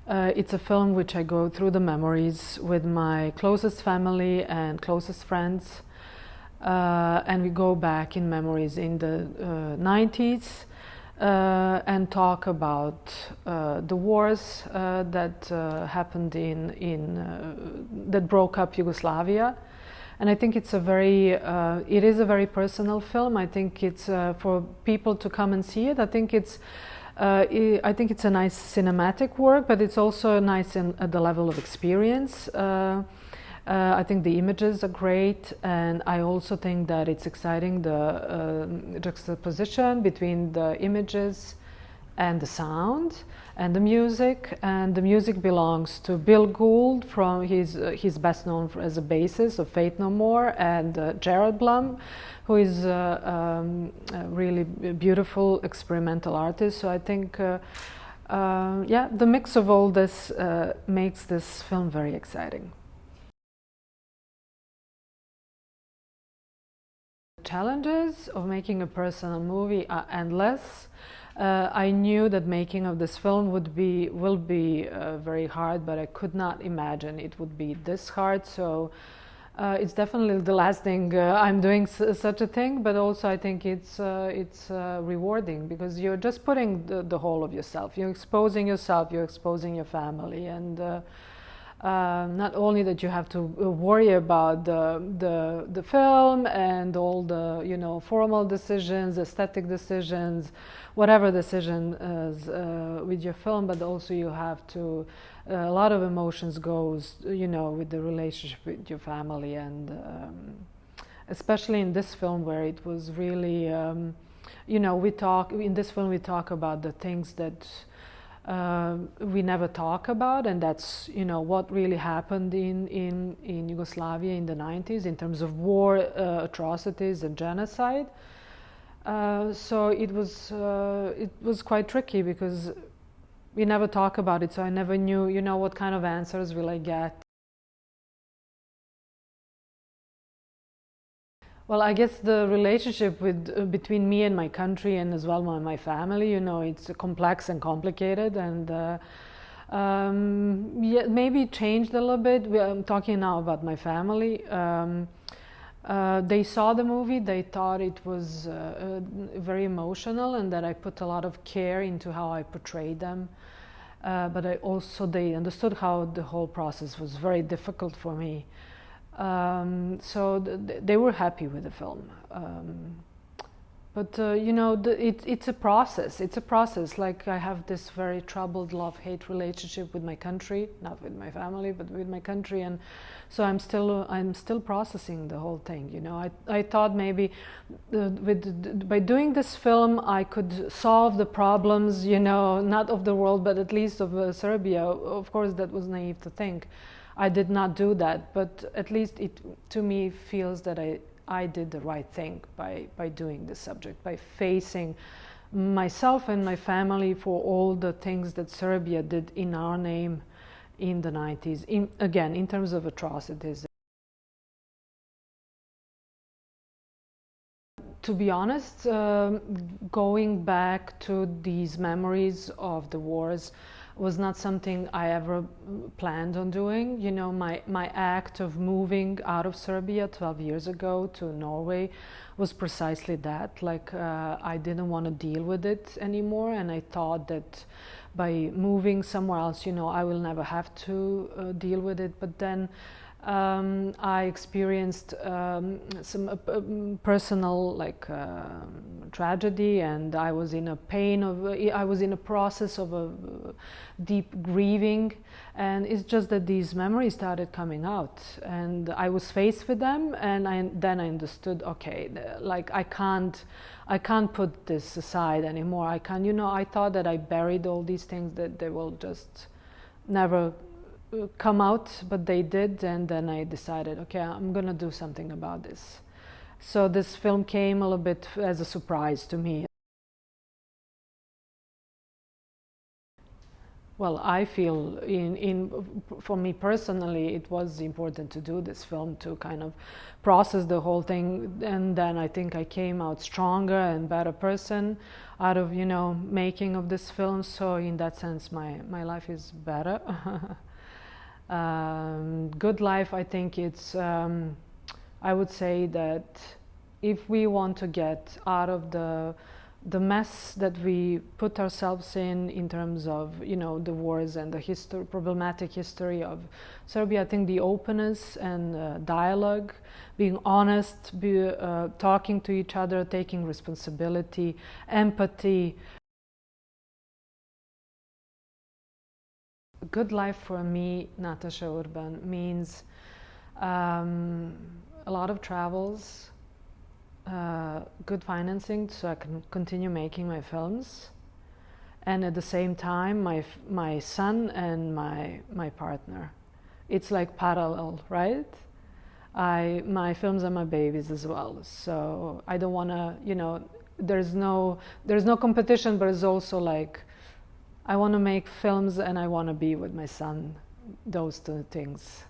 It's a film which I go through the memories with my closest family and closest friends. And we go back in memories in the 90s and talk about the wars that happened that broke up Yugoslavia. And I think it's it is a very personal film. I think it's for people to come and see it. I think it's a nice cinematic work, but it's also nice at the level of experience. I think the images are great, and I also think that it's exciting, the juxtaposition between the images and the sound and the music. And the music belongs to Bill Gould, from he's best known as a bassist of Faith No More, and Jared Blum, who is a really beautiful experimental artist. So I think yeah, the mix of all this makes this film very exciting. Challenges of making a personal movie are endless. I knew that making of this film will be very hard, but I could not imagine it would be this hard. So it's definitely the last thing I'm doing such a thing, but also I think it's rewarding, because you're just putting the whole of yourself. You're exposing yourself, you're exposing your family, and not only that you have to worry about the film and all the formal decisions, aesthetic decisions, whatever decision with your film, but also you have to a lot of emotions goes with the relationship with your family, and especially in this film where it was really in this film we talk about the things that we never talk about, and that's what really happened in Yugoslavia in the 90s in terms of war, atrocities and genocide. So it was quite tricky, because we never talk about it, so I never knew what kind of answers will I get. Well, I guess the relationship between me and my country, and as well my family, it's complex and complicated, and yeah, maybe changed a little bit. I'm talking now about my family. They saw the movie, they thought it was very emotional, and that I put a lot of care into how I portrayed them. But they understood how the whole process was very difficult for me. So they were happy with the film. But it's a process. It's a process. Like, I have this very troubled love-hate relationship with my country, not with my family, but with my country, and so I'm still processing the whole thing. I thought maybe by doing this film I could solve the problems, not of the world, but at least of Serbia. Of course, that was naive to think. I did not do that, but at least it, to me, feels that I did the right thing by doing this subject, by facing myself and my family for all the things that Serbia did in our name in the 90s, again, in terms of atrocities. To be honest, going back to these memories of the wars was not something I ever planned on doing. My act of moving out of Serbia 12 years ago to Norway was precisely that. Like, I didn't want to deal with it anymore, and I thought that by moving somewhere else, I will never have to deal with it. But then I experienced some personal tragedy, and I was in I was in a process of a deep grieving, and it's just that these memories started coming out, and I was faced with them, and then I understood, okay, like I can't put this aside anymore. I can't, I thought that I buried all these things, that they will just never come out, but they did, and then I decided, okay, I'm gonna do something about this. So this film came a little bit as a surprise to me. well, I feel for me personally, it was important to do this film to kind of process the whole thing, and then I think I came out stronger and better person out of, you know, making of this film. So in that sense, my life is better. Good life, I think it's, I would say that if we want to get out of the mess that we put ourselves in terms of, you know, the wars and the problematic history of Serbia, I think the openness and dialogue, being honest, talking to each other, taking responsibility, empathy. Good life for me, Nataša Urban, means a lot of travels, good financing so I can continue making my films, and at the same time my son and my partner. It's like parallel, right? My films are my babies as well, so I don't want to, you know, there's no competition, but it's also like I want to make films and I want to be with my son, those two things.